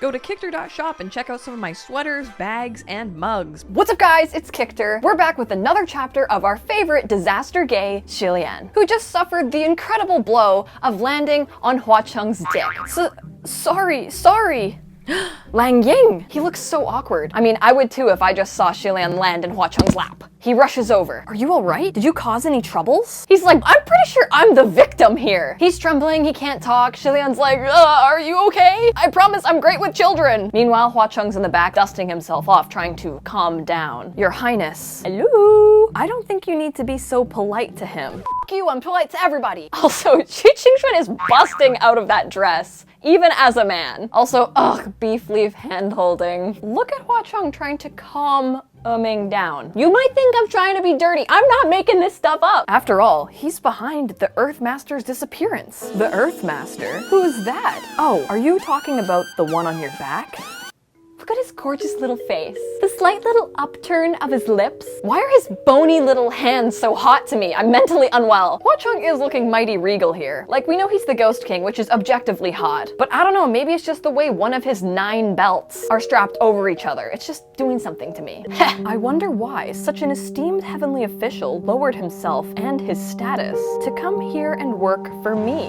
Go to Kichter.shop and check out some of my sweaters, bags, and mugs. What's up guys, it's Kichter. We're back with another chapter of our favorite disaster gay, Xie Lian, who just suffered the incredible blow of landing on Hua Cheng'S dick. Sorry. Lang Ying! He looks so awkward. I mean, I would too if I just saw Xie Lian land in Hua Cheng'S lap. He rushes over. Are you alright? Did you cause any troubles? He's like, I'm pretty sure I'm the victim here. He's trembling, he can't talk. Xie Lian's like, are you okay? I promise I'm great with children. Meanwhile, Hua Cheng'S in the back, dusting himself off, trying to calm down. Your Highness. Hello? I don't think you need to be so polite to him. F you, I'm polite to everybody. Also, Xie Qingxuan is busting out of that dress, even as a man. Also, ugh, beef leaf hand holding. Look at Hua Cheng trying to calm E-Ming down. You might think I'm trying to be dirty. I'm not making this stuff up. After all, he's behind the Earth Master's disappearance. The Earth Master? Who's that? Oh, are you talking about the one on your back? Look at his gorgeous little face. The slight little upturn of his lips. Why are his bony little hands so hot to me? I'm mentally unwell. Hua Cheng is looking mighty regal here. Like, we know he's the Ghost King, which is objectively hot. But I don't know, maybe it's just the way one of his 9 belts are strapped over each other. It's just doing something to me. I wonder why such an esteemed heavenly official lowered himself and his status to come here and work for me.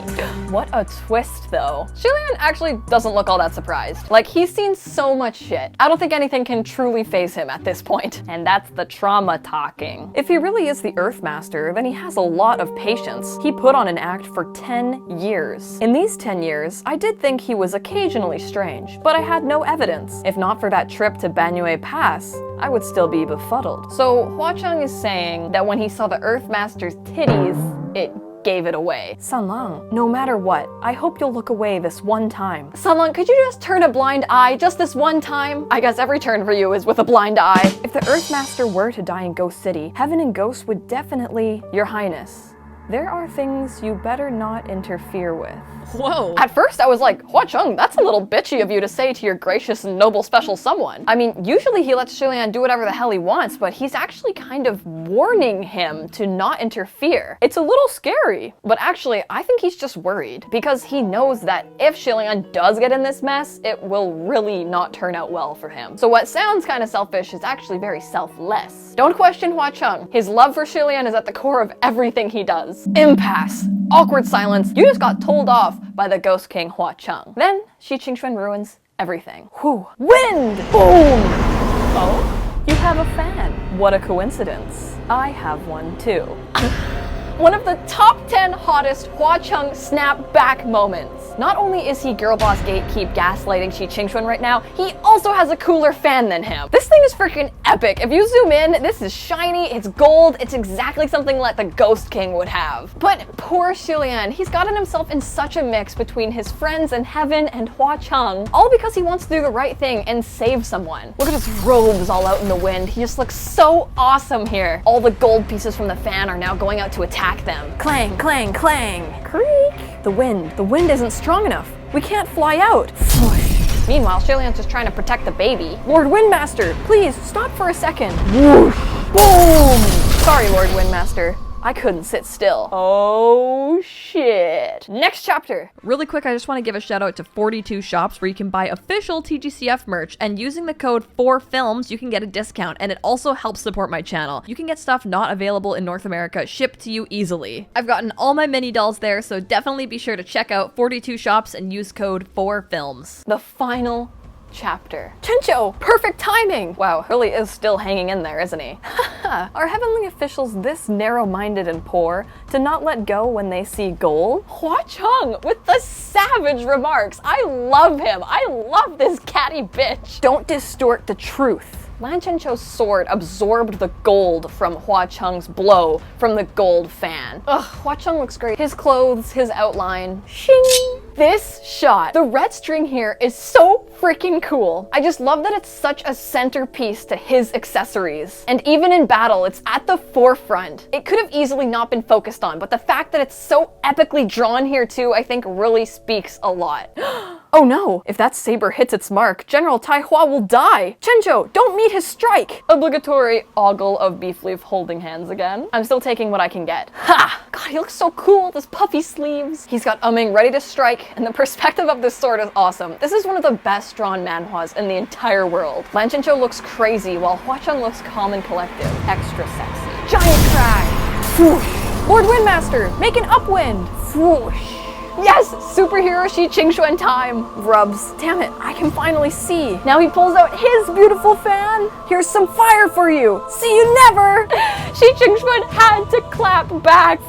What a twist, though. Xie Lian actually doesn't look all that surprised. Like, he's seen so much shit. I don't think anything can truly faze him at this point. And that's the trauma talking. If he really is the Earth Master, then he has a lot of patience. He put on an act for 10 years. In these 10 years, I did think he was occasionally strange, but I had no evidence. If not for that trip to Banyue Pass, I would still be befuddled. So Hua Cheng is saying that when he saw the Earth Master's titties, it gave it away. Sanlang, no matter what, I hope you'll look away this one time. Sanlang, could you just turn a blind eye just this one time? I guess every turn for you is with a blind eye. If the Earth Master were to die in Ghost City, Heaven and Ghosts would definitely, Your Highness, there are things you better not interfere with. Whoa. At first I was like, Hua Cheng, that's a little bitchy of you to say to your gracious and noble special someone. I mean, usually he lets Xie Lian do whatever the hell he wants, but he's actually kind of warning him to not interfere. It's a little scary, but actually I think he's just worried because he knows that if Xie Lian does get in this mess, it will really not turn out well for him. So what sounds kind of selfish is actually very selfless. Don't question Hua Cheng. His love for Xie Lian is at the core of everything he does. Impasse. Awkward silence. You just got told off by the Ghost King Hua Cheng. Then Xie Qingxuan ruins everything. Whew. Wind! Boom! Oh? You have a fan. What a coincidence. I have one too. One of the top 10 hottest Hua Cheng snap back moments. Not only is he girl boss gatekeep gaslighting Xie Qingxuan right now, he also has a cooler fan than him. This thing is freaking epic. If you zoom in, this is shiny, it's gold, it's exactly something like the Ghost King would have. But poor Xie Lian, he's gotten himself in such a mix between his friends in heaven and Hua Cheng, all because he wants to do the right thing and save someone. Look at his robes all out in the wind. He just looks so awesome here. All the gold pieces from the fan are now going out to attack them. Clang, clang, clang. Creak. The wind isn't strong enough. We can't fly out. Whoosh. Meanwhile, Xie Lian's just trying to protect the baby. Lord Windmaster, please stop for a second. Whoosh. Boom. Sorry, Lord Windmaster. I couldn't sit still. Oh shit. Next chapter. Really quick, I just want to give a shout out to 42 shops where you can buy official TGCF merch, and using the code 4FILMS you can get a discount, and it also helps support my channel. You can get stuff not available in North America shipped to you easily. I've gotten all my mini dolls there, so definitely be sure to check out 42 shops and use code 4FILMS. The final chapter. Chencho, perfect timing! Wow, really is still hanging in there, isn't he? Are heavenly officials this narrow-minded and poor to not let go when they see gold? Hua Cheng with the savage remarks. I love him. I love this catty bitch. Don't distort the truth. Lan Chencho's sword absorbed the gold from Hua Cheng's blow from the gold fan. Ugh, Hua Cheng looks great. His clothes, his outline. Shing! This shot, the red string here is so freaking cool. I just love that it's such a centerpiece to his accessories. And even in battle, it's at the forefront. It could have easily not been focused on, but the fact that it's so epically drawn here too, I think really speaks a lot. Oh no, if that saber hits its mark, General Tai Hua will die. Chencho, don't meet his strike. Obligatory ogle of beef leaf holding hands again. I'm still taking what I can get. Ha! God, he looks so cool with his puffy sleeves. He's got E-Ming ready to strike, and the perspective of this sword is awesome. This is one of the best drawn manhwas in the entire world. Lan Chencho looks crazy, while Hua Cheng looks calm and collective. Extra sexy. Giant crash! Whoosh! Lord Windmaster, make an upwind! Whoosh! Yes! Superhero Xie Lian time! Rubs. Damn it, I can finally see. Now he pulls out his beautiful fan. Here's some fire for you. See you never! Xie Lian had to clap back.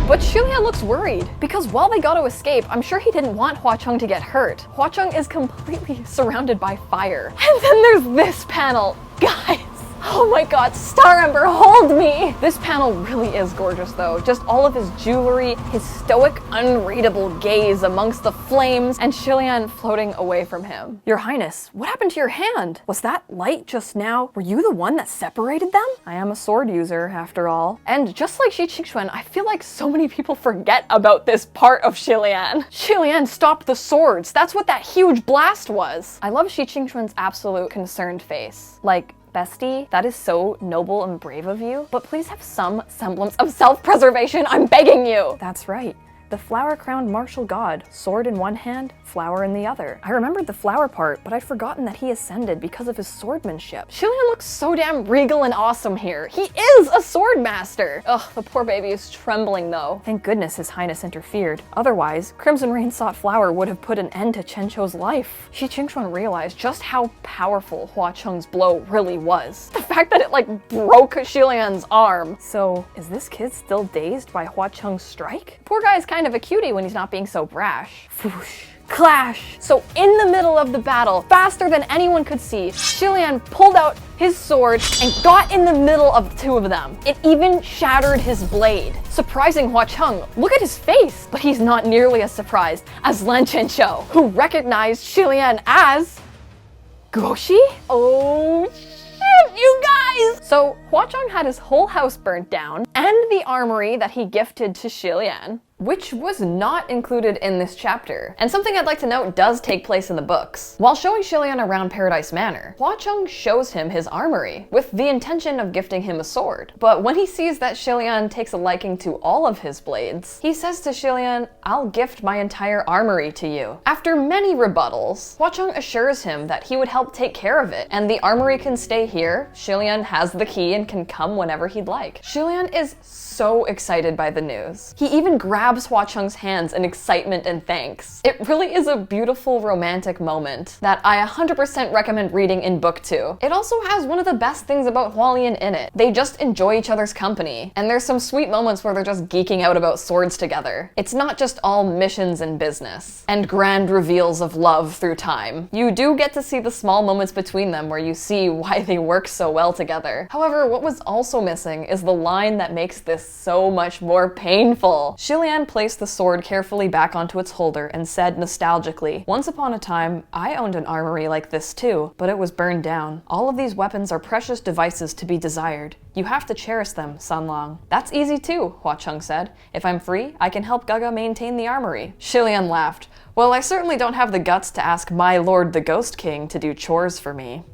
But Xie Lian looks worried, because while they got to escape, I'm sure he didn't want Hua Cheng to get hurt. Hua Cheng is completely surrounded by fire. And then there's this panel. Guys! Oh my god, Star Ember, hold me! This panel really is gorgeous though. Just all of his jewelry, his stoic, unreadable gaze amongst the flames, and Xie Lian floating away from him. Your Highness, what happened to your hand? Was that light just now? Were you the one that separated them? I am a sword user, after all. And just like Xie Lian, I feel like so many people forget about this part of Xie Lian. Xie Lian stopped the swords. That's what that huge blast was. I love Xie Lian's absolute concerned face. Like, bestie, that is so noble and brave of you, but please have some semblance of self-preservation, I'm begging you! That's right. The flower-crowned martial god, sword in one hand, flower in the other. I remembered the flower part, but I'd forgotten that he ascended because of his swordmanship. Xie Lian looks so damn regal and awesome here. He is a sword master! Ugh, the poor baby is trembling though. Thank goodness His Highness interfered. Otherwise, Crimson Rain sought flower would have put an end to Chencho's life. Xie Lian realized just how powerful Hua Cheng's blow really was. The fact that it like broke Xie Lian's arm. So, is this kid still dazed by Hua Cheng's strike? Poor guy is kind of a cutie when he's not being so brash. Whoosh. Clash! So in the middle of the battle, faster than anyone could see, Xie Lian pulled out his sword and got in the middle of the two of them. It even shattered his blade. Surprising Hua Cheng, look at his face! But he's not nearly as surprised as Lan Chencho, who recognized Xie Lian as Goshi? Oh shit, you guys! So Hua Cheng had his whole house burnt down and the armory that he gifted to Xie Lian, which was not included in this chapter. And something I'd like to note does take place in the books. While showing Xie Lian around Paradise Manor, Hua Cheng shows him his armory, with the intention of gifting him a sword. But when he sees that Xie Lian takes a liking to all of his blades, he says to Xie Lian, "I'll gift my entire armory to you." After many rebuttals, Hua Cheng assures him that he would help take care of it, and the armory can stay here. Xie Lian has the key and can come whenever he'd like. Xie Lian is so excited by the news. He even grabs Hua Cheng's hands in excitement and thanks. It really is a beautiful romantic moment that I 100% recommend reading in book 2. It also has one of the best things about Hualian in it. They just enjoy each other's company, and there's some sweet moments where they're just geeking out about swords together. It's not just all missions and business, and grand reveals of love through time. You do get to see the small moments between them where you see why they work so well together. However, what was also missing is the line that makes this so much more painful. Xie Lian placed the sword carefully back onto its holder and said nostalgically, "Once upon a time, I owned an armory like this too, but it was burned down. All of these weapons are precious devices to be desired. You have to cherish them, Sanlong." "That's easy too," Hua Cheng said. "If I'm free, I can help Gaga maintain the armory." Xie Lian laughed. "Well, I certainly don't have the guts to ask my lord the Ghost King to do chores for me."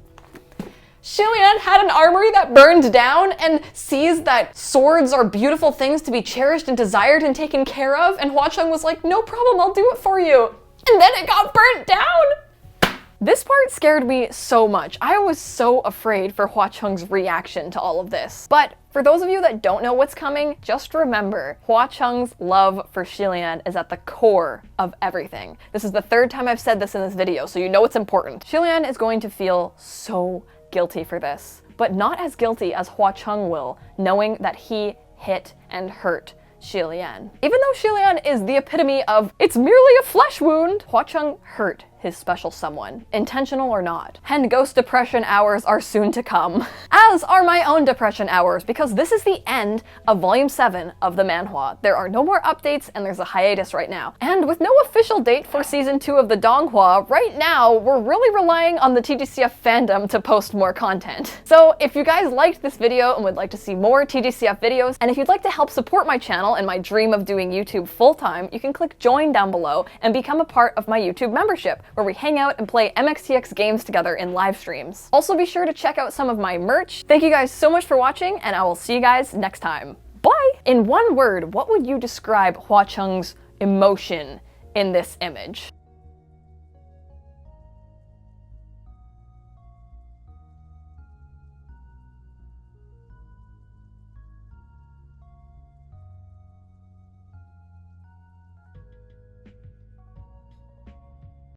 Xie Lian had an armory that burned down and sees that swords are beautiful things to be cherished and desired and taken care of, and Hua Cheng was like, "No problem, I'll do it for you." And then it got burnt down! This part scared me so much. I was so afraid for Hua Cheng's reaction to all of this. But for those of you that don't know what's coming, just remember, Hua Cheng's love for Xie Lian is at the core of everything. This is the third time I've said this in this video, so you know it's important. Xie Lian is going to feel so guilty for this, but not as guilty as Hua Cheng will, knowing that he hit and hurt Xie Lian. Even though Xie Lian is the epitome of, it's merely a flesh wound, Hua Cheng hurt his special someone, intentional or not. And ghost depression hours are soon to come, as are my own depression hours, because this is the end of Volume 7 of the manhua. There are no more updates and there's a hiatus right now. And with no official date for Season 2 of the donghua, right now we're really relying on the TGCF fandom to post more content. So if you guys liked this video and would like to see more TGCF videos, and if you'd like to help support my channel and my dream of doing YouTube full-time, you can click join down below and become a part of my YouTube membership, where we hang out and play MXTX games together in live streams. Also be sure to check out some of my merch. Thank you guys so much for watching, and I will see you guys next time. Bye! In one word, what would you describe Hua Cheng'S emotion in this image?